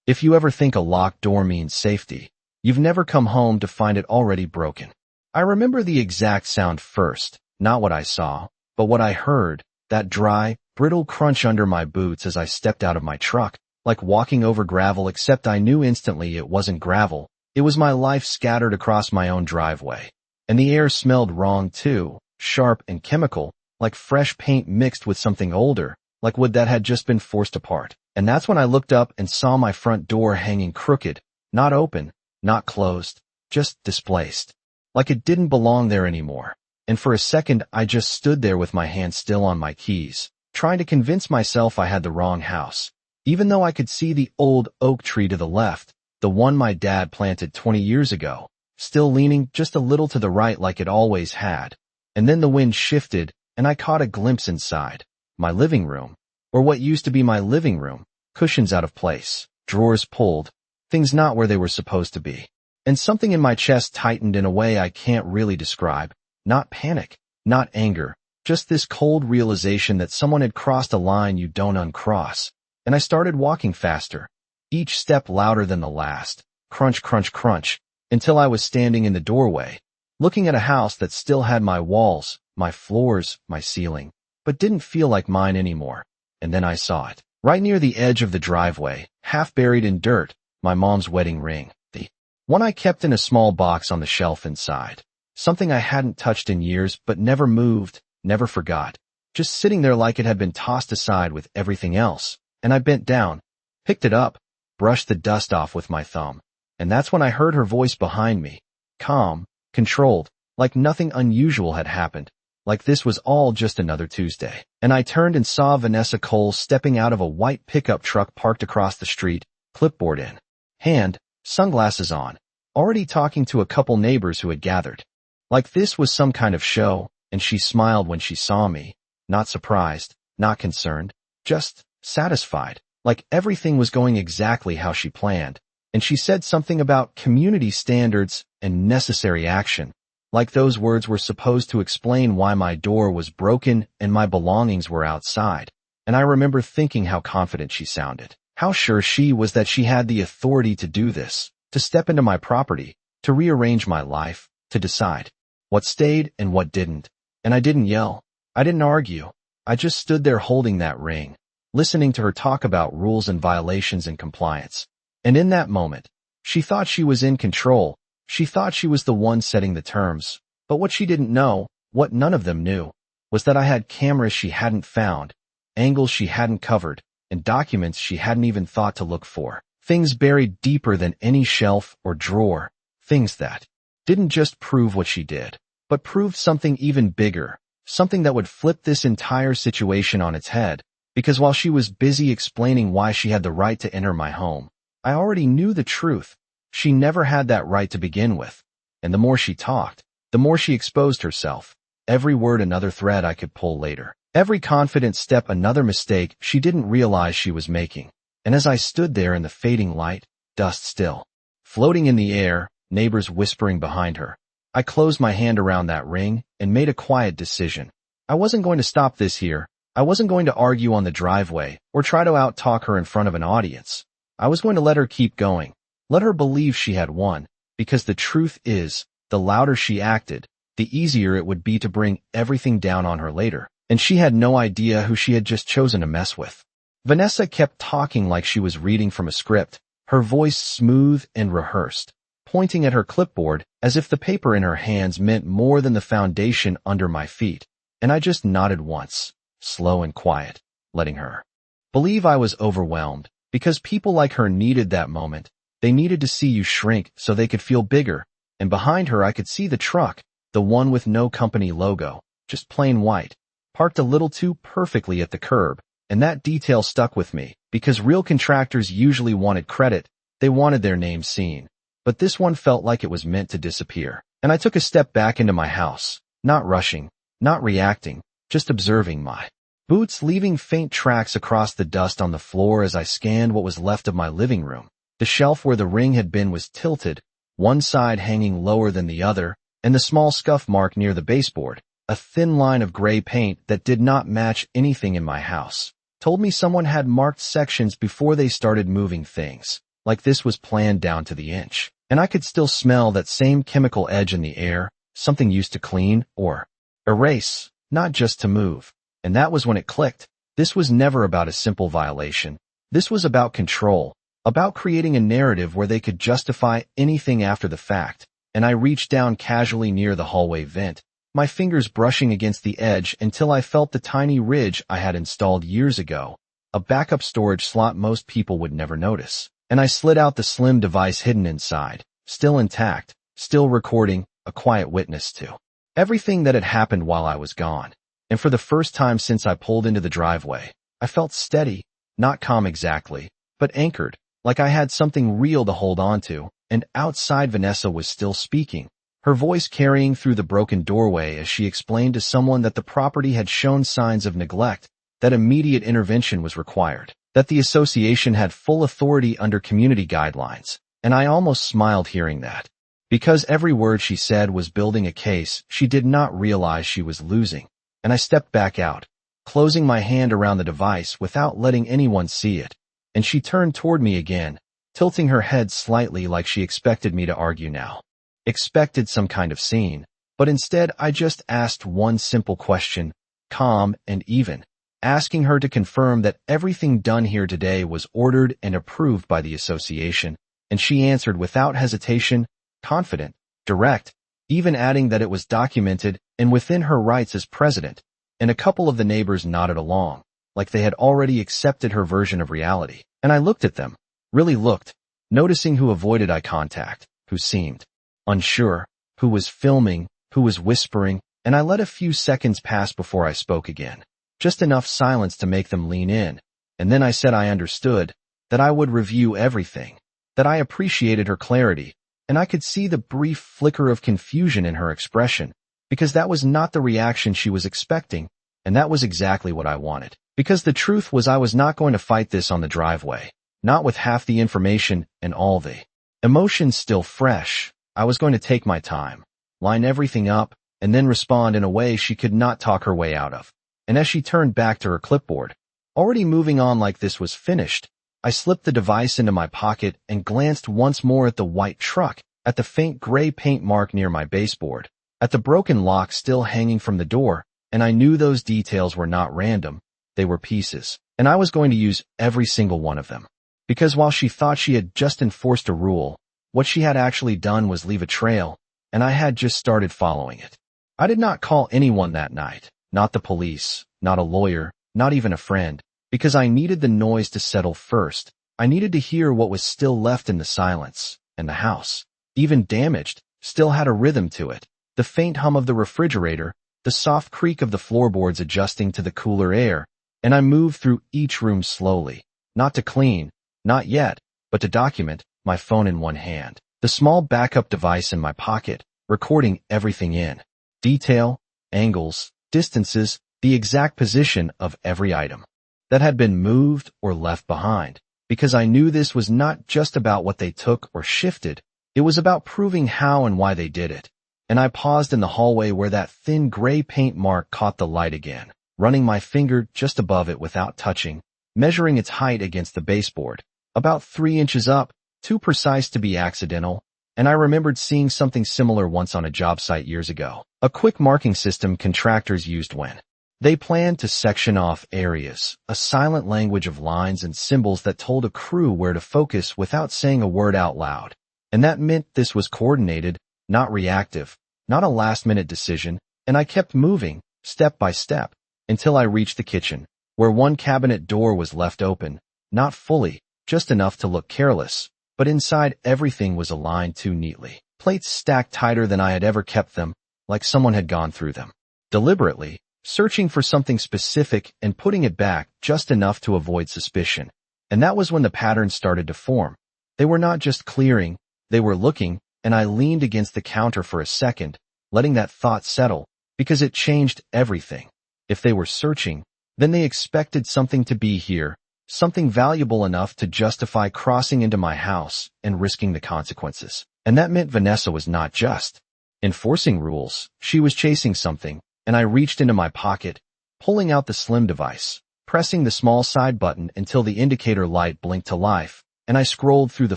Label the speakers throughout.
Speaker 1: If you ever think a locked door means safety, you've never come home to find it already broken. I remember the exact sound first, not what I saw, but what I heard, that dry, brittle crunch under my boots as I stepped out of my truck, like walking over gravel, except I knew instantly it wasn't gravel. It was my life scattered across my own driveway. And the air smelled wrong too, sharp and chemical, like fresh paint mixed with something older, like wood that had just been forced apart. And that's when I looked up and saw my front door hanging crooked, not open, not closed, just displaced. Like it didn't belong there anymore. And for a second I just stood there with my hand still on my keys, trying to convince myself I had the wrong house. Even though I could see the old oak tree to the left, the one my dad planted 20 years ago, still leaning just a little to the right like it always had. And then the wind shifted, and I caught a glimpse inside. My living room, or what used to be my living room, cushions out of place, drawers pulled, things not where they were supposed to be. And something in my chest tightened in a way I can't really describe. Not panic, not anger, just this cold realization that someone had crossed a line you don't uncross. And I started walking faster, each step louder than the last, crunch, crunch, crunch, until I was standing in the doorway, looking at a house that still had my walls, my floors, my ceiling, but didn't feel like mine anymore. And then I saw it. Right near the edge of the driveway, half buried in dirt, my mom's wedding ring, the one I kept in a small box on the shelf inside. Something I hadn't touched in years but never moved, never forgot, just sitting there like it had been tossed aside with everything else. And I bent down, picked it up, brushed the dust off with my thumb. And that's when I heard her voice behind me, calm, controlled, like nothing unusual had happened, like this was all just another Tuesday. And I turned and saw Vanessa Cole stepping out of a white pickup truck parked across the street, clipboard in hand, sunglasses on, already talking to a couple neighbors who had gathered. Like this was some kind of show, and she smiled when she saw me, not surprised, not concerned, just satisfied, like everything was going exactly how she planned. And she said something about community standards and necessary action, like those words were supposed to explain why my door was broken and my belongings were outside. And I remember thinking how confident she sounded, how sure she was that she had the authority to do this, to step into my property, to rearrange my life, to decide what stayed and what didn't. And I didn't yell. I didn't argue. I just stood there holding that ring, listening to her talk about rules and violations and compliance. And in that moment, she thought she was in control. She thought she was the one setting the terms. But what she didn't know, what none of them knew, was that I had cameras she hadn't found, angles she hadn't covered, and documents she hadn't even thought to look for. Things buried deeper than any shelf or drawer. Things that didn't just prove what she did, but proved something even bigger, something that would flip this entire situation on its head. Because while she was busy explaining why she had the right to enter my home, I already knew the truth. She never had that right to begin with. And the more she talked, the more she exposed herself. Every word another thread I could pull later. Every confident step another mistake she didn't realize she was making. And as I stood there in the fading light, dust still, floating in the air, neighbors whispering behind her, I closed my hand around that ring and made a quiet decision. I wasn't going to stop this here. I wasn't going to argue on the driveway or try to out-talk her in front of an audience. I was going to let her keep going, let her believe she had won, because the truth is, the louder she acted, the easier it would be to bring everything down on her later. And she had no idea who she had just chosen to mess with. Vanessa kept talking like she was reading from a script, her voice smooth and rehearsed, pointing at her clipboard as if the paper in her hands meant more than the foundation under my feet. And I just nodded once, slow and quiet, letting her believe I was overwhelmed, because people like her needed that moment. They needed to see you shrink so they could feel bigger. And behind her I could see the truck, the one with no company logo, just plain white, parked a little too perfectly at the curb. And that detail stuck with me, because real contractors usually wanted credit. They wanted their name seen. But this one felt like it was meant to disappear. And I took a step back into my house, not rushing, not reacting, just observing my boots leaving faint tracks across the dust on the floor as I scanned what was left of my living room. The shelf where the ring had been was tilted, one side hanging lower than the other, and the small scuff mark near the baseboard, a thin line of gray paint that did not match anything in my house, told me someone had marked sections before they started moving things. like this was planned down to the inch. And I could still smell that same chemical edge in the air, something used to clean or erase, not just to move. And that was when it clicked. This was never about a simple violation. This was about control, about creating a narrative where they could justify anything after the fact. And I reached down casually near the hallway vent, my fingers brushing against the edge until I felt the tiny ridge I had installed years ago, a backup storage slot most people would never notice. And I slid out the slim device hidden inside, still intact, still recording, a quiet witness to everything that had happened while I was gone. And for the first time since I pulled into the driveway, I felt steady, not calm exactly, but anchored, like I had something real to hold on to. And outside, Vanessa was still speaking, her voice carrying through the broken doorway as she explained to someone that the property had shown signs of neglect, that immediate intervention was required, that the association had full authority under community guidelines. And I almost smiled hearing that. Because every word she said was building a case she did not realize she was losing. And I stepped back out, closing my hand around the device without letting anyone see it. And she turned toward me again, tilting her head slightly like she expected me to argue now. Expected some kind of scene. But instead I just asked one simple question, calm and even, asking her to confirm that everything done here today was ordered and approved by the association. And she answered without hesitation, confident, direct, even adding that it was documented and within her rights as president. And a couple of the neighbors nodded along, like they had already accepted her version of reality. And I looked at them, really looked, noticing who avoided eye contact, who seemed unsure, who was filming, who was whispering, and I let a few seconds pass before I spoke again. Just enough silence to make them lean in. And then I said I understood, that I would review everything, that I appreciated her clarity, and I could see the brief flicker of confusion in her expression, because that was not the reaction she was expecting, and that was exactly what I wanted. Because the truth was I was not going to fight this on the driveway, not with half the information and all the emotions still fresh. I was going to take my time, line everything up, and then respond in a way she could not talk her way out of. And as she turned back to her clipboard, already moving on like this was finished, I slipped the device into my pocket and glanced once more at the white truck, at the faint gray paint mark near my baseboard, at the broken lock still hanging from the door, and I knew those details were not random, they were pieces, and I was going to use every single one of them. Because while she thought she had just enforced a rule, what she had actually done was leave a trail, and I had just started following it. I did not call anyone that night, not the police, not a lawyer, not even a friend, because I needed the noise to settle first. I needed to hear what was still left in the silence, and the house, even damaged, still had a rhythm to it. The faint hum of the refrigerator, the soft creak of the floorboards adjusting to the cooler air, and I moved through each room slowly, not to clean, not yet, but to document, my phone in one hand, the small backup device in my pocket, recording everything in detail, angles, distances, the exact position of every item that had been moved or left behind, because I knew this was not just about what they took or shifted, it was about proving how and why they did it. And I paused in the hallway where that thin gray paint mark caught the light again, running my finger just above it without touching, measuring its height against the baseboard, about 3 inches up, too precise to be accidental, and I remembered seeing something similar once on a job site years ago, a quick marking system contractors used when they planned to section off areas, a silent language of lines and symbols that told a crew where to focus without saying a word out loud. And that meant this was coordinated, not reactive, not a last-minute decision, and I kept moving, step by step, until I reached the kitchen, where one cabinet door was left open, not fully, just enough to look careless, but inside everything was aligned too neatly, plates stacked tighter than I had ever kept them, like someone had gone through them, deliberately, searching for something specific and putting it back just enough to avoid suspicion. And that was when the patterns started to form. They were not just clearing, they were looking, and I leaned against the counter for a second, letting that thought settle, because it changed everything. If they were searching, then they expected something to be here, something valuable enough to justify crossing into my house and risking the consequences. And that meant Vanessa was not just enforcing rules, she was chasing something, and I reached into my pocket, pulling out the slim device, pressing the small side button until the indicator light blinked to life, and I scrolled through the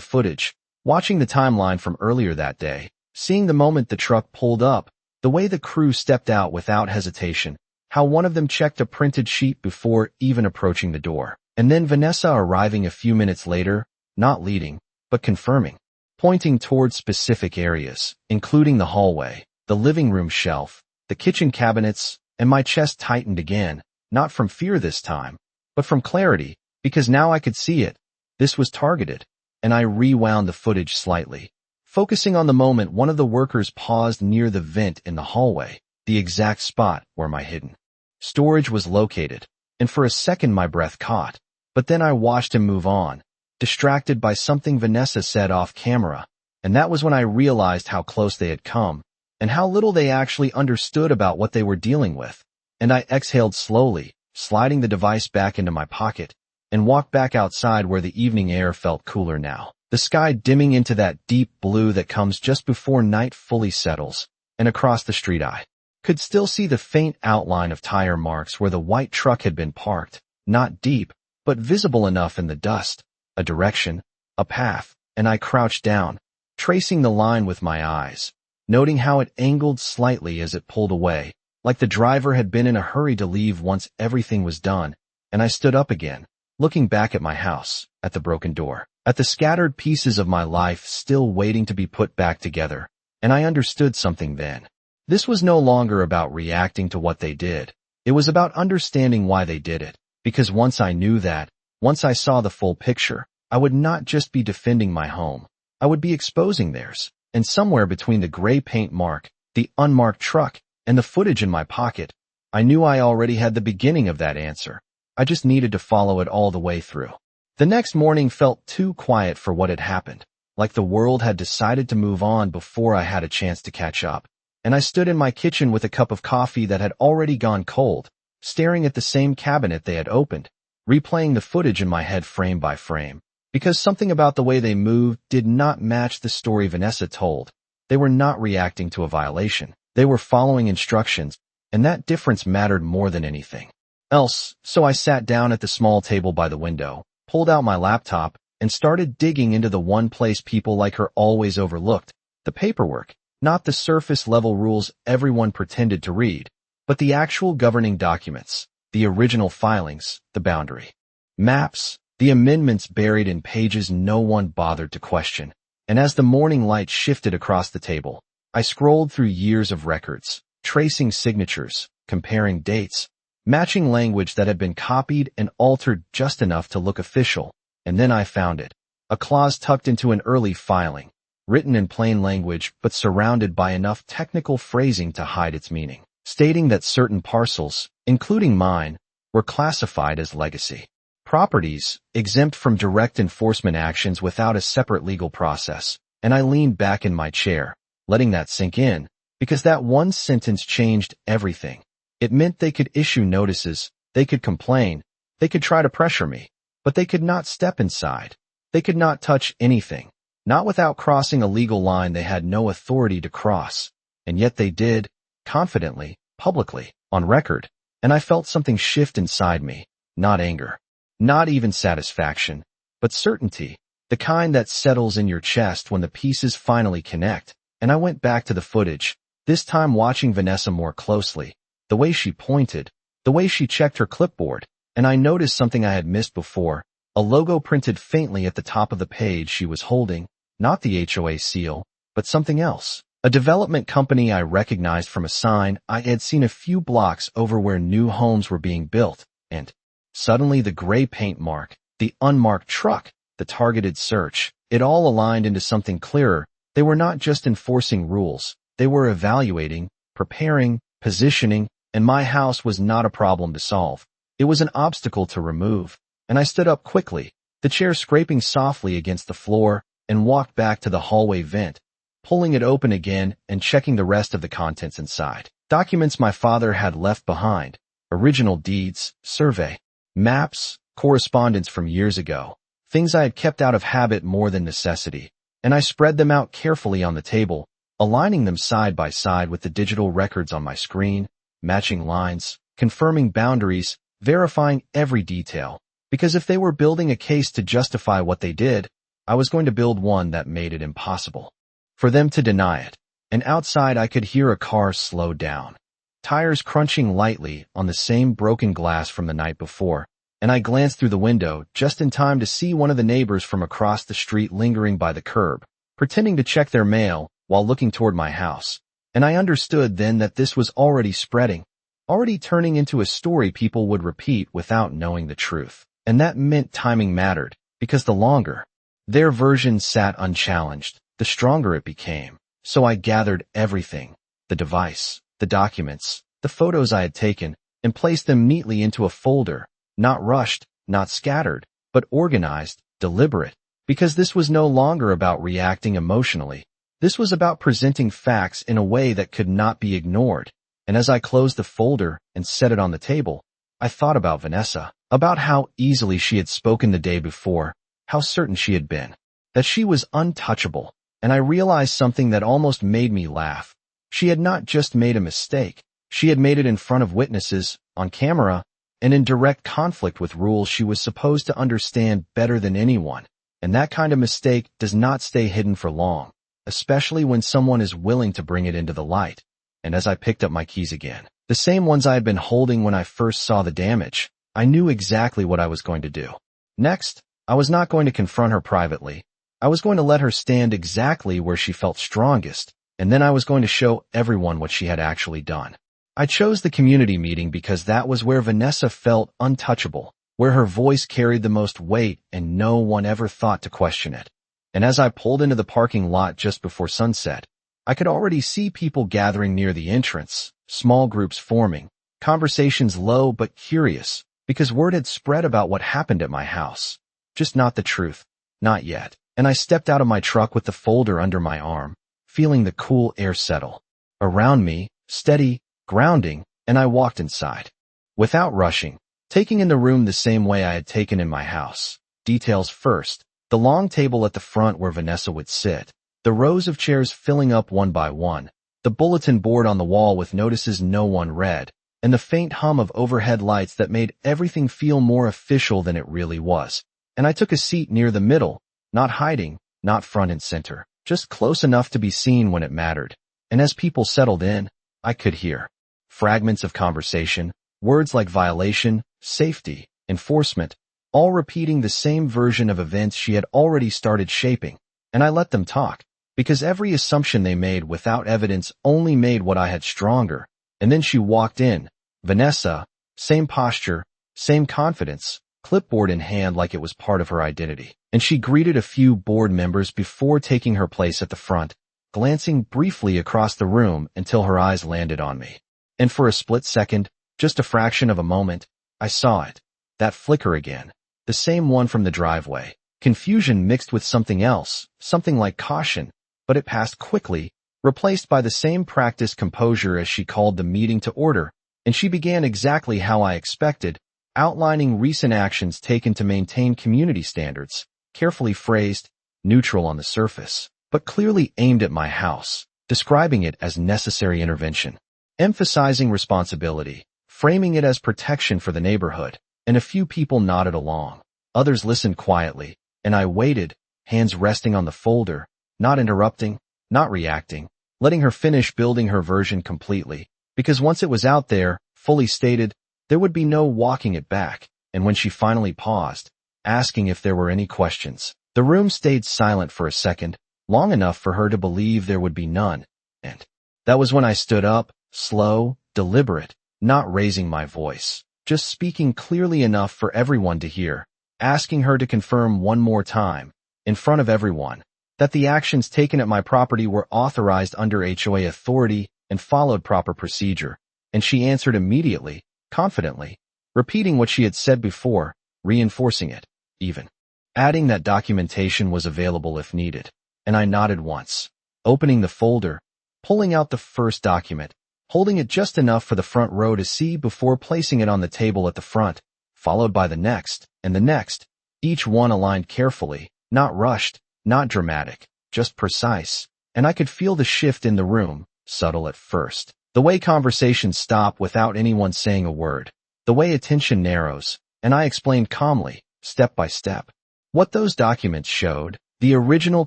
Speaker 1: footage, watching the timeline from earlier that day, seeing the moment the truck pulled up, the way the crew stepped out without hesitation, how one of them checked a printed sheet before even approaching the door, and then Vanessa arriving a few minutes later, not leading, but confirming, pointing towards specific areas, including the hallway, the living room shelf, the kitchen cabinets, and my chest tightened again, not from fear this time, but from clarity, because now I could see it. This was targeted, and I rewound the footage slightly, focusing on the moment one of the workers paused near the vent in the hallway, the exact spot where my hidden storage was located, and for a second my breath caught, but then I watched him move on, distracted by something Vanessa said off camera, and that was when I realized how close they had come, and how little they actually understood about what they were dealing with, and I exhaled slowly, sliding the device back into my pocket, and walked back outside where the evening air felt cooler now, the sky dimming into that deep blue that comes just before night fully settles, and across the street I could still see the faint outline of tire marks where the white truck had been parked, not deep, but visible enough in the dust, a direction, a path, and I crouched down, tracing the line with my eyes, noting how it angled slightly as it pulled away, like the driver had been in a hurry to leave once everything was done, and I stood up again, looking back at my house, at the broken door, at the scattered pieces of my life still waiting to be put back together, and I understood something then. This was no longer about reacting to what they did. It was about understanding why they did it, because once I knew that, once I saw the full picture, I would not just be defending my home. I would be exposing theirs, and somewhere between the gray paint mark, the unmarked truck, and the footage in my pocket, I knew I already had the beginning of that answer. I just needed to follow it all the way through. The next morning felt too quiet for what had happened, like the world had decided to move on before I had a chance to catch up. And I stood in my kitchen with a cup of coffee that had already gone cold, staring at the same cabinet they had opened, replaying the footage in my head frame by frame, because something about the way they moved did not match the story Vanessa told. They were not reacting to a violation. They were following instructions, and that difference mattered more than anything else. So I sat down at the small table by the window, pulled out my laptop, and started digging into the one place people like her always overlooked, the paperwork. Not the surface-level rules everyone pretended to read, but the actual governing documents, the original filings, the boundary maps, the amendments buried in pages no one bothered to question. And as the morning light shifted across the table, I scrolled through years of records, tracing signatures, comparing dates, matching language that had been copied and altered just enough to look official, and then I found it, a clause tucked into an early filing, written in plain language but surrounded by enough technical phrasing to hide its meaning, stating that certain parcels, including mine, were classified as legacy properties, exempt from direct enforcement actions without a separate legal process. And I leaned back in my chair, letting that sink in, because that one sentence changed everything. It meant they could issue notices, they could complain, they could try to pressure me, but they could not step inside. They could not touch anything. Not without crossing a legal line they had no authority to cross, and yet they did, confidently, publicly, on record, and I felt something shift inside me, not anger, not even satisfaction, but certainty, the kind that settles in your chest when the pieces finally connect, and I went back to the footage, this time watching Vanessa more closely, the way she pointed, the way she checked her clipboard, and I noticed something I had missed before, a logo printed faintly at the top of the page she was holding, not the HOA seal, but something else. A development company I recognized from a sign I had seen a few blocks over where new homes were being built, and suddenly the gray paint mark, the unmarked truck, the targeted search, it all aligned into something clearer. They were not just enforcing rules, they were evaluating, preparing, positioning, and my house was not a problem to solve. It was an obstacle to remove, and I stood up quickly, the chair scraping softly against the floor, and walked back to the hallway vent, pulling it open again and checking the rest of the contents inside. Documents my father had left behind, original deeds, survey, maps, correspondence from years ago, things I had kept out of habit more than necessity, and I spread them out carefully on the table, aligning them side by side with the digital records on my screen, matching lines, confirming boundaries, verifying every detail, because if they were building a case to justify what they did, I was going to build one that made it impossible for them to deny it. And outside I could hear a car slow down, tires crunching lightly on the same broken glass from the night before, and I glanced through the window just in time to see one of the neighbors from across the street lingering by the curb, pretending to check their mail while looking toward my house. And I understood then that this was already spreading, already turning into a story people would repeat without knowing the truth. And that meant timing mattered, because the longer their version sat unchallenged, the stronger it became. So I gathered everything, the device, the documents, the photos I had taken, and placed them neatly into a folder, not rushed, not scattered, but organized, deliberate, because this was no longer about reacting emotionally. This was about presenting facts in a way that could not be ignored. And as I closed the folder and set it on the table, I thought about Vanessa, about how easily she had spoken the day before, how certain she had been, that she was untouchable. And I realized something that almost made me laugh. She had not just made a mistake. She had made it in front of witnesses, on camera, and in direct conflict with rules she was supposed to understand better than anyone. And that kind of mistake does not stay hidden for long, especially when someone is willing to bring it into the light. And as I picked up my keys again, the same ones I had been holding when I first saw the damage, I knew exactly what I was going to do. Next, I was not going to confront her privately. I was going to let her stand exactly where she felt strongest, and then I was going to show everyone what she had actually done. I chose the community meeting because that was where Vanessa felt untouchable, where her voice carried the most weight and no one ever thought to question it. And as I pulled into the parking lot just before sunset, I could already see people gathering near the entrance, small groups forming, conversations low but curious, because word had spread about what happened at my house. Just not the truth. Not yet. And I stepped out of my truck with the folder under my arm, feeling the cool air settle around me, steady, grounding, and I walked inside. Without rushing, taking in the room the same way I had taken in my house. Details first, the long table at the front where Vanessa would sit, the rows of chairs filling up one by one, the bulletin board on the wall with notices no one read, and the faint hum of overhead lights that made everything feel more official than it really was. And I took a seat near the middle, not hiding, not front and center, just close enough to be seen when it mattered. And as people settled in, I could hear fragments of conversation, words like violation, safety, enforcement, all repeating the same version of events she had already started shaping. And I let them talk, because every assumption they made without evidence only made what I had stronger. And then she walked in, Vanessa, same posture, same confidence, clipboard in hand like it was part of her identity. And she greeted a few board members before taking her place at the front, glancing briefly across the room until her eyes landed on me. And for a split second, just a fraction of a moment, I saw it. That flicker again. The same one from the driveway. Confusion mixed with something else, something like caution, but it passed quickly, replaced by the same practiced composure as she called the meeting to order, and she began exactly how I expected, outlining recent actions taken to maintain community standards, carefully phrased, neutral on the surface, but clearly aimed at my house, describing it as necessary intervention, emphasizing responsibility, framing it as protection for the neighborhood, and a few people nodded along. Others listened quietly, and I waited, hands resting on the folder, not interrupting, not reacting, letting her finish building her version completely, because once it was out there, fully stated, there would be no walking it back. And when she finally paused, asking if there were any questions, the room stayed silent for a second, long enough for her to believe there would be none. And that was when I stood up, slow, deliberate, not raising my voice, just speaking clearly enough for everyone to hear, asking her to confirm one more time, in front of everyone, that the actions taken at my property were authorized under HOA authority and followed proper procedure. And she answered immediately, confidently, repeating what she had said before, reinforcing it, even adding that documentation was available if needed. And I nodded once, opening the folder, pulling out the first document, holding it just enough for the front row to see before placing it on the table at the front, followed by the next, and the next, each one aligned carefully, not rushed, not dramatic, just precise. And I could feel the shift in the room, subtle at first. The way conversations stop without anyone saying a word. The way attention narrows, and I explained calmly, step by step, what those documents showed, The original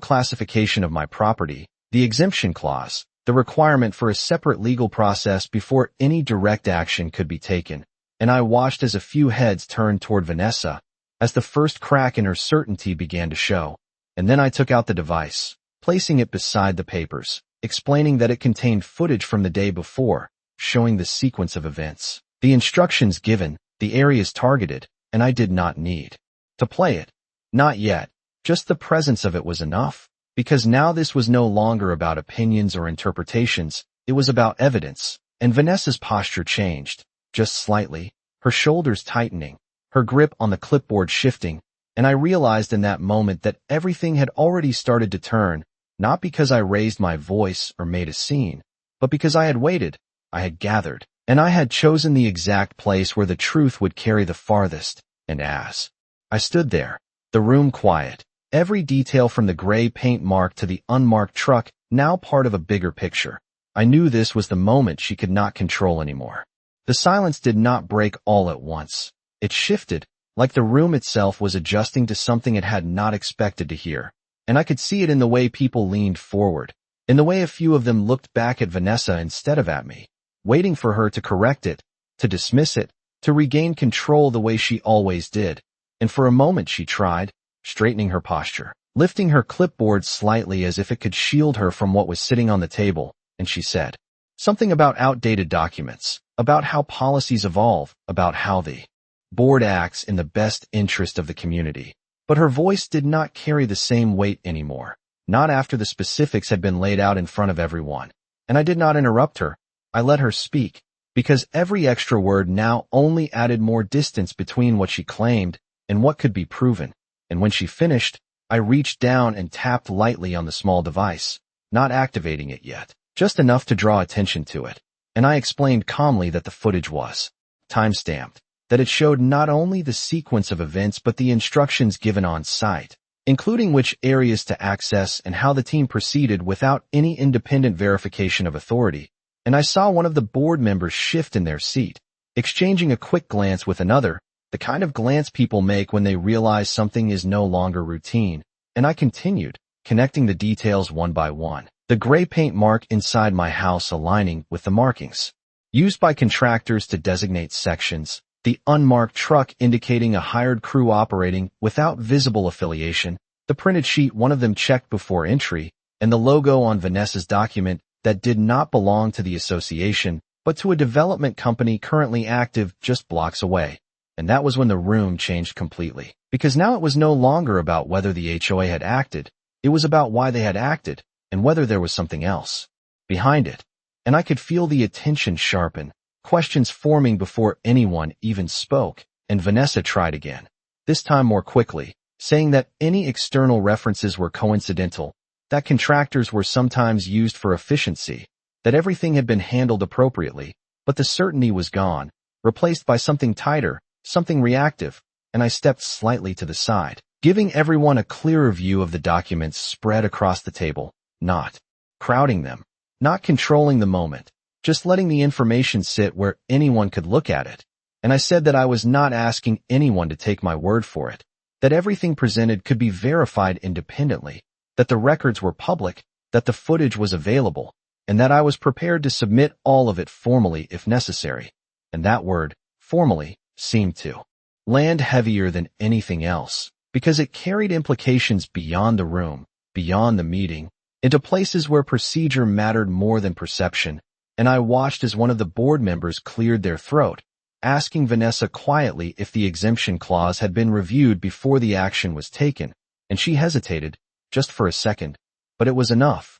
Speaker 1: classification of my property, the exemption clause, the requirement for a separate legal process before any direct action could be taken, and I watched as a few heads turned toward Vanessa, as the first crack in her certainty began to show, and then I took out the device, placing it beside the papers, explaining that it contained footage from the day before, showing the sequence of events, the instructions given, the areas targeted, and I did not need to play it. Not yet. Just the presence of it was enough, because now this was no longer about opinions or interpretations, it was about evidence, and Vanessa's posture changed, just slightly, her shoulders tightening, her grip on the clipboard shifting, and I realized in that moment that everything had already started to turn, not because I raised my voice or made a scene, but because I had waited, I had gathered, and I had chosen the exact place where the truth would carry the farthest, and as I stood there, the room quiet, every detail from the gray paint mark to the unmarked truck now part of a bigger picture. I knew this was the moment she could not control anymore. The silence did not break all at once. It shifted, like the room itself was adjusting to something it had not expected to hear. And I could see it in the way people leaned forward, in the way a few of them looked back at Vanessa instead of at me, waiting for her to correct it, to dismiss it, to regain control the way she always did. And for a moment she tried, straightening her posture, lifting her clipboard slightly as if it could shield her from what was sitting on the table, and she said something about outdated documents, about how policies evolve, about how the board acts in the best interest of the community. But her voice did not carry the same weight anymore, not after the specifics had been laid out in front of everyone. And I did not interrupt her. I let her speak, because every extra word now only added more distance between what she claimed and what could be proven. And when she finished, I reached down and tapped lightly on the small device, not activating it yet, just enough to draw attention to it. And I explained calmly that the footage was time-stamped, that it showed not only the sequence of events but the instructions given on site, including which areas to access and how the team proceeded without any independent verification of authority. And I saw one of the board members shift in their seat, exchanging a quick glance with another, the kind of glance people make when they realize something is no longer routine. And I continued, connecting the details one by one. The gray paint mark inside my house aligning with the markings used by contractors to designate sections, the unmarked truck indicating a hired crew operating without visible affiliation, the printed sheet one of them checked before entry, and the logo on Vanessa's document that did not belong to the association, but to a development company currently active just blocks away. And that was when the room changed completely. Because now it was no longer about whether the HOA had acted, it was about why they had acted, and whether there was something else behind it. And I could feel the attention sharpen, questions forming before anyone even spoke, and Vanessa tried again, this time more quickly, saying that any external references were coincidental, that contractors were sometimes used for efficiency, that everything had been handled appropriately, but the certainty was gone, replaced by something tighter, something reactive, and I stepped slightly to the side, giving everyone a clearer view of the documents spread across the table, not crowding them, not controlling the moment, just letting the information sit where anyone could look at it. And I said that I was not asking anyone to take my word for it, that everything presented could be verified independently, that the records were public, that the footage was available, and that I was prepared to submit all of it formally if necessary. And that word, formally, seemed to land heavier than anything else, because it carried implications beyond the room, beyond the meeting, into places where procedure mattered more than perception. And I watched as one of the board members cleared their throat, asking Vanessa quietly if the exemption clause had been reviewed before the action was taken, and she hesitated, just for a second, but it was enough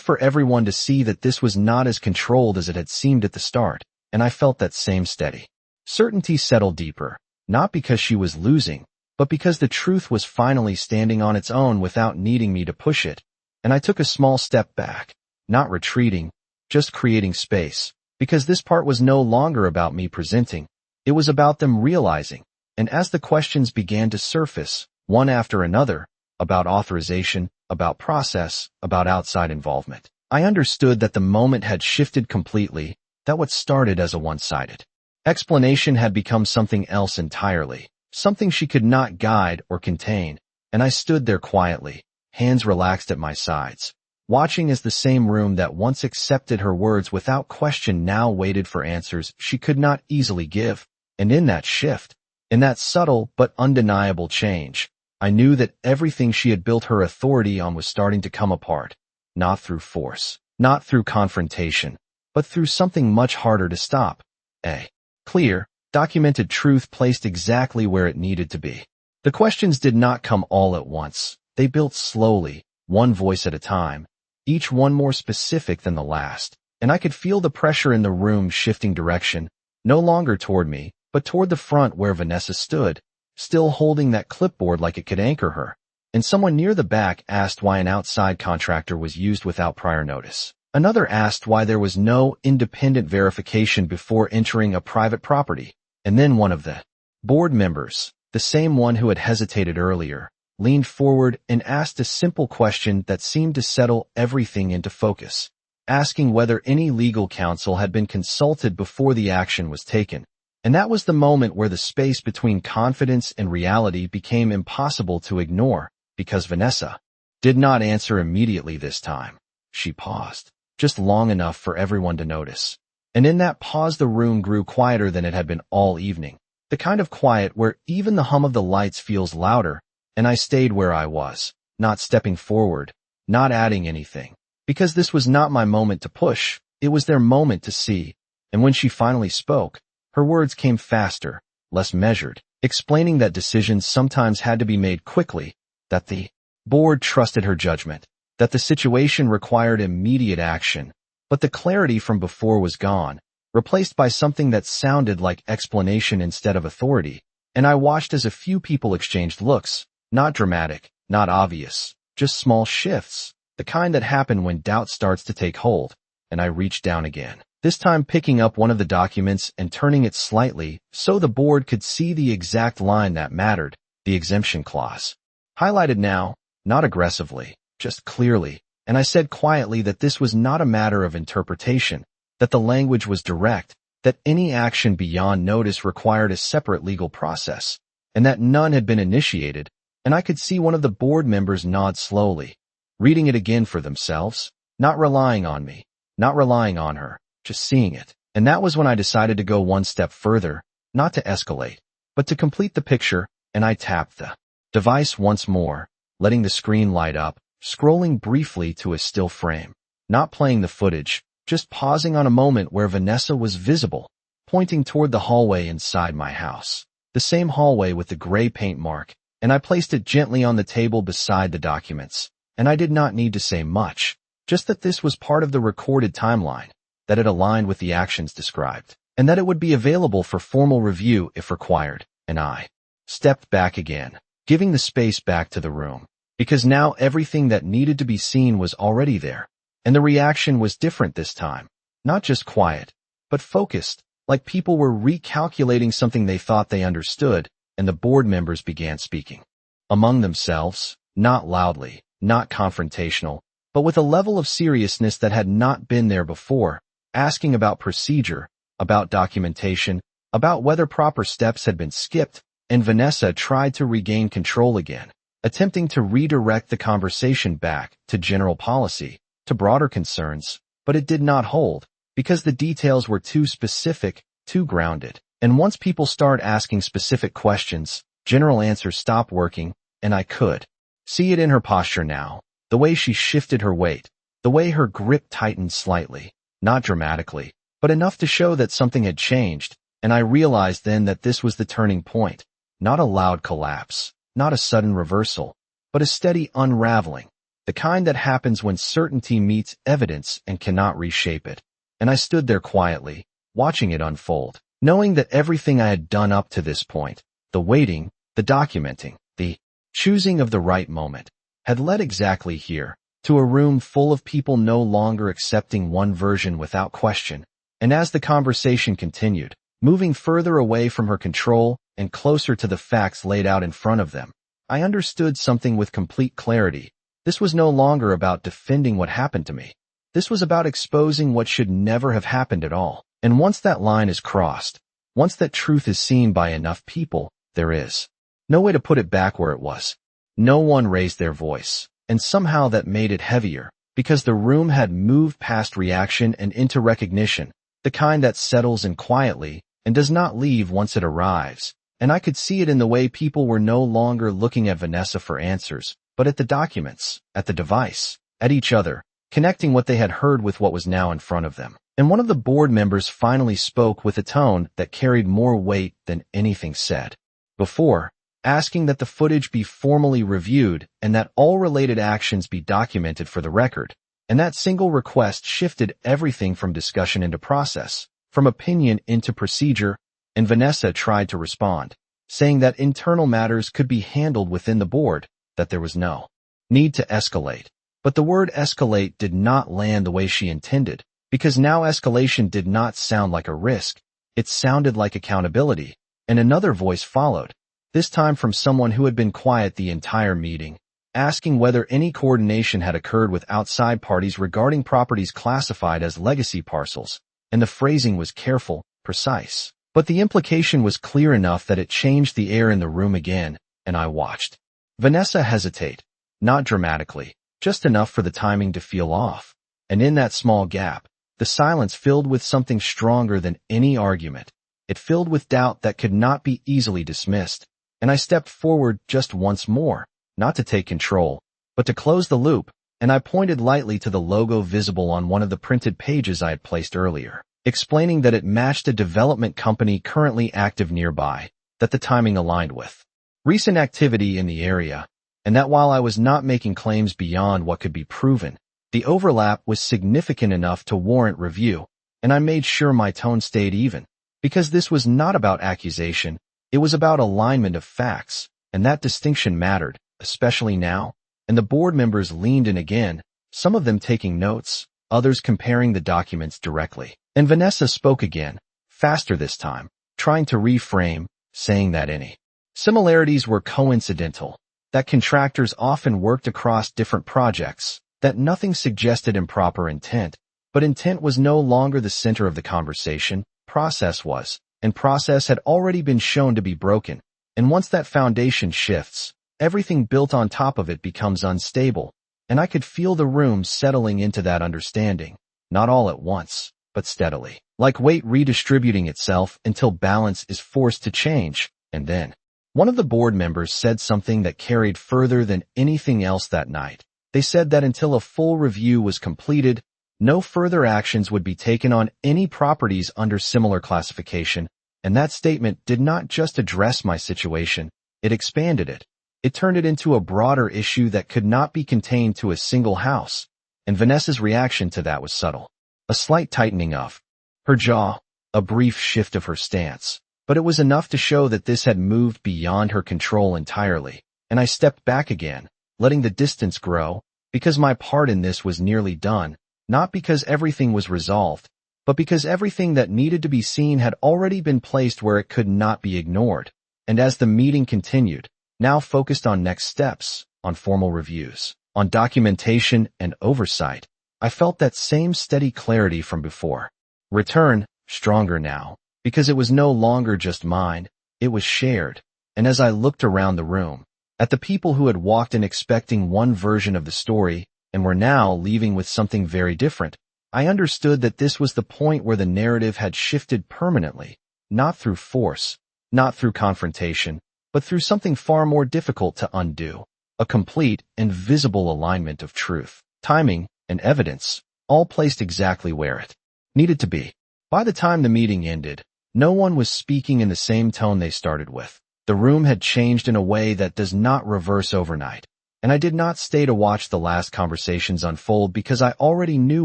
Speaker 1: for everyone to see that this was not as controlled as it had seemed at the start, and I felt that same steady certainty settle deeper, not because she was losing, but because the truth was finally standing on its own without needing me to push it. And I took a small step back, not retreating, just creating space, because this part was no longer about me presenting, it was about them realizing. And as the questions began to surface, one after another, about authorization, about process, about outside involvement, I understood that the moment had shifted completely, that what started as a one-sided explanation had become something else entirely, something she could not guide or contain. And I stood there quietly, hands relaxed at my sides, watching as the same room that once accepted her words without question now waited for answers she could not easily give. And in that shift, in that subtle but undeniable change, I knew that everything she had built her authority on was starting to come apart, not through force, not through confrontation, but through something much harder to stop. A clear, documented truth placed exactly where it needed to be. The questions did not come all at once. They built slowly, one voice at a time, each one more specific than the last, and I could feel the pressure in the room shifting direction, no longer toward me, but toward the front where Vanessa stood, still holding that clipboard like it could anchor her. And someone near the back asked why an outside contractor was used without prior notice. Another asked why there was no independent verification before entering a private property. And then one of the board members, the same one who had hesitated earlier, leaned forward and asked a simple question that seemed to settle everything into focus, asking whether any legal counsel had been consulted before the action was taken. And that was the moment where the space between confidence and reality became impossible to ignore, because Vanessa did not answer immediately this time. She paused, just long enough for everyone to notice. And in that pause the room grew quieter than it had been all evening, the kind of quiet where even the hum of the lights feels louder. And I stayed where I was, not stepping forward, not adding anything, because this was not my moment to push, it was their moment to see. And when she finally spoke, her words came faster, less measured, explaining that decisions sometimes had to be made quickly, that the board trusted her judgment, that the situation required immediate action, but the clarity from before was gone, replaced by something that sounded like explanation instead of authority. And I watched as a few people exchanged looks, not dramatic, not obvious, just small shifts, the kind that happen when doubt starts to take hold. And I reached down again, this time picking up one of the documents and turning it slightly so the board could see the exact line that mattered, the exemption clause. Highlighted now, not aggressively, just clearly, and I said quietly that this was not a matter of interpretation, that the language was direct, that any action beyond notice required a separate legal process, and that none had been initiated. And I could see one of the board members nod slowly, reading it again for themselves, not relying on me, not relying on her, just seeing it. And that was when I decided to go one step further, not to escalate, but to complete the picture. And I tapped the device once more, letting the screen light up, scrolling briefly to a still frame, not playing the footage, just pausing on a moment where Vanessa was visible, pointing toward the hallway inside my house, the same hallway with the gray paint mark. And I placed it gently on the table beside the documents. And I did not need to say much, just that this was part of the recorded timeline, that it aligned with the actions described, and that it would be available for formal review if required. And I stepped back again, giving the space back to the room, because now everything that needed to be seen was already there. And the reaction was different this time, not just quiet, but focused, like people were recalculating something they thought they understood. And the board members began speaking among themselves, not loudly, not confrontational, but with a level of seriousness that had not been there before, asking about procedure, about documentation, about whether proper steps had been skipped. And Vanessa tried to regain control again, attempting to redirect the conversation back to general policy, to broader concerns, but it did not hold, because the details were too specific, too grounded. And once people start asking specific questions, general answers stop working. And I could see it in her posture now, the way she shifted her weight, the way her grip tightened slightly, not dramatically, but enough to show that something had changed. And I realized then that this was the turning point, not a loud collapse, not a sudden reversal, but a steady unraveling, the kind that happens when certainty meets evidence and cannot reshape it. And I stood there quietly, watching it unfold, knowing that everything I had done up to this point, the waiting, the documenting, the choosing of the right moment, had led exactly here, to a room full of people no longer accepting one version without question. And as the conversation continued, moving further away from her control and closer to the facts laid out in front of them, I understood something with complete clarity. This was no longer about defending what happened to me. This was about exposing what should never have happened at all. And once that line is crossed, once that truth is seen by enough people, there is no way to put it back where it was. No one raised their voice. and somehow that made it heavier, because the room had moved past reaction and into recognition, the kind that settles in quietly and does not leave once it arrives. And I could see it in the way people were no longer looking at Vanessa for answers, but at the documents, at the device, at each other, connecting what they had heard with what was now in front of them. And one of the board members finally spoke with a tone that carried more weight than anything said before, asking that the footage be formally reviewed and that all related actions be documented for the record. And that single request shifted everything from discussion into process, from opinion into procedure, and Vanessa tried to respond, saying that internal matters could be handled within the board, that there was no need to escalate. But the word escalate did not land the way she intended, because now escalation did not sound like a risk. It sounded like accountability, and another voice followed, this time from someone who had been quiet the entire meeting, asking whether any coordination had occurred with outside parties regarding properties classified as legacy parcels, and the phrasing was careful, precise. But the implication was clear enough that it changed the air in the room again, and I watched Vanessa hesitate, not dramatically, just enough for the timing to feel off. And in that small gap, the silence filled with something stronger than any argument. It filled with doubt that could not be easily dismissed. And I stepped forward just once more, not to take control, but to close the loop, and I pointed lightly to the logo visible on one of the printed pages I had placed earlier, explaining that it matched a development company currently active nearby, that the timing aligned with recent activity in the area, and that while I was not making claims beyond what could be proven, the overlap was significant enough to warrant review, and I made sure my tone stayed even, because this was not about accusation, it was about alignment of facts, and that distinction mattered, especially now, and the board members leaned in again, some of them taking notes, others comparing the documents directly. And Vanessa spoke again, faster this time, trying to reframe, saying that any similarities were coincidental, that contractors often worked across different projects, that nothing suggested improper intent, but intent was no longer the center of the conversation, process was, and process had already been shown to be broken, and once that foundation shifts, everything built on top of it becomes unstable, and I could feel the room settling into that understanding, not all at once, but steadily, like weight redistributing itself until balance is forced to change. And then, one of the board members said something that carried further than anything else that night. They said that until a full review was completed, no further actions would be taken on any properties under similar classification, and that statement did not just address my situation, it expanded it. It turned it into a broader issue that could not be contained to a single house, and Vanessa's reaction to that was subtle. A slight tightening of her jaw, a brief shift of her stance, but it was enough to show that this had moved beyond her control entirely, and I stepped back again, letting the distance grow, because my part in this was nearly done, not because everything was resolved, but because everything that needed to be seen had already been placed where it could not be ignored. And as the meeting continued, now focused on next steps, on formal reviews, on documentation and oversight, I felt that same steady clarity from before. Return, stronger now, because it was no longer just mine, it was shared. And as I looked around the room, at the people who had walked in expecting one version of the story, and were now leaving with something very different, I understood that this was the point where the narrative had shifted permanently, not through force, not through confrontation, but through something far more difficult to undo, a complete and visible alignment of truth, timing, and evidence, all placed exactly where it needed to be. By the time the meeting ended, no one was speaking in the same tone they started with. The room had changed in a way that does not reverse overnight, and I did not stay to watch the last conversations unfold because I already knew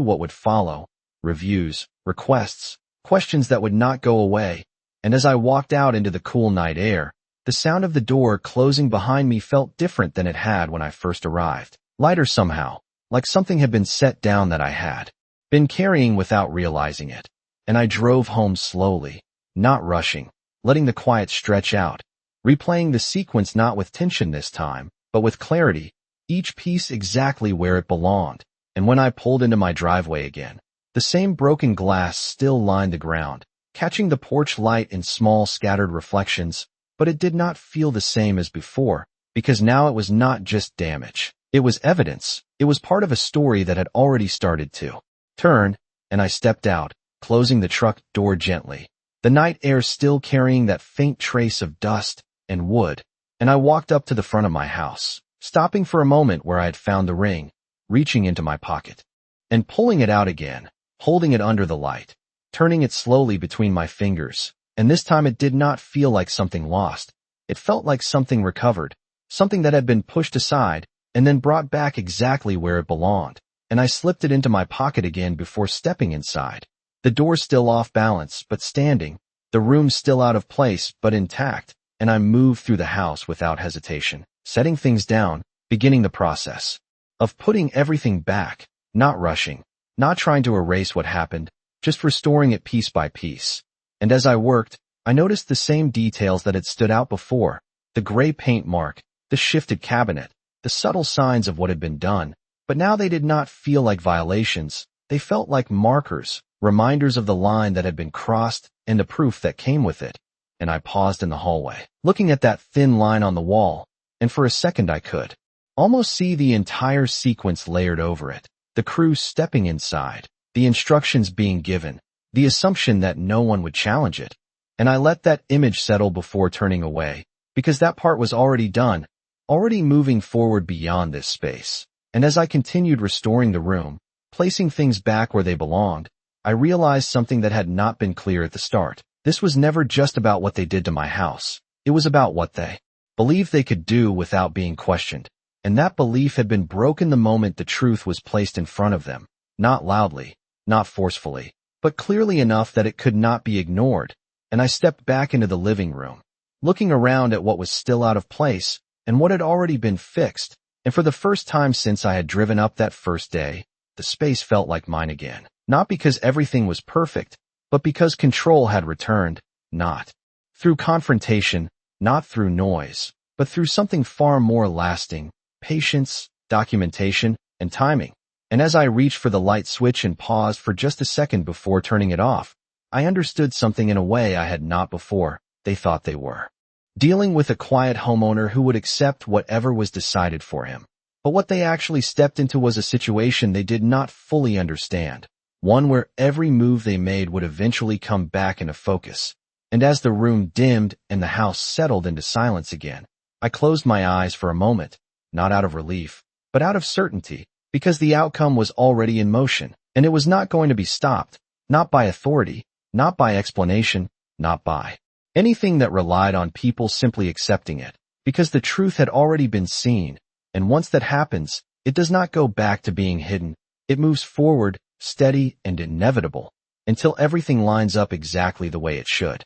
Speaker 1: what would follow: reviews, requests, questions that would not go away. And as I walked out into the cool night air, the sound of the door closing behind me felt different than it had when I first arrived, lighter somehow, like something had been set down that I had been carrying without realizing it. And I drove home slowly, not rushing, letting the quiet stretch out, replaying the sequence not with tension this time, but with clarity, each piece exactly where it belonged. And when I pulled into my driveway again, the same broken glass still lined the ground, catching the porch light in small scattered reflections, but it did not feel the same as before, because now it was not just damage, It was evidence. It was part of a story that had already started to turn, and I stepped out, closing the truck door gently. The night air still carrying that faint trace of dust and wood, and I walked up to the front of my house, stopping for a moment where I had found the ring, reaching into my pocket, and pulling it out again, holding it under the light, turning it slowly between my fingers, and this time it did not feel like something lost. It felt like something recovered, something that had been pushed aside, and then brought back exactly where it belonged, and I slipped it into my pocket again before stepping inside. The door still off balance, but standing, the room still out of place, but intact, and I moved through the house without hesitation, setting things down, beginning the process of putting everything back, not rushing, not trying to erase what happened, just restoring it piece by piece. And as I worked, I noticed the same details that had stood out before, the gray paint mark, the shifted cabinet, the subtle signs of what had been done, but now they did not feel like violations. They felt like markers, reminders of the line that had been crossed and the proof that came with it. And I paused in the hallway, looking at that thin line on the wall, and for a second I could almost see the entire sequence layered over it. The crew stepping inside, the instructions being given, the assumption that no one would challenge it. And I let that image settle before turning away, because that part was already done, already moving forward beyond this space. And as I continued restoring the room, placing things back where they belonged, I realized something that had not been clear at the start. This was never just about what they did to my house. It was about what they believed they could do without being questioned. And that belief had been broken the moment the truth was placed in front of them. Not loudly, not forcefully, but clearly enough that it could not be ignored. And I stepped back into the living room, looking around at what was still out of place and what had already been fixed. And for the first time since I had driven up that first day, the space felt like mine again. Not because everything was perfect, but because control had returned, not through confrontation, not through noise, but through something far more lasting, patience, documentation, and timing. And as I reached for the light switch and paused for just a second before turning it off, I understood something in a way I had not before. They thought they were dealing with a quiet homeowner who would accept whatever was decided for him. But what they actually stepped into was a situation they did not fully understand, one where every move they made would eventually come back into focus. And as the room dimmed and the house settled into silence again, I closed my eyes for a moment, not out of relief, but out of certainty, because the outcome was already in motion, and it was not going to be stopped, not by authority, not by explanation, not by anything that relied on people simply accepting it, because the truth had already been seen, and once that happens, it does not go back to being hidden. It moves forward, steady and inevitable, until everything lines up exactly the way it should.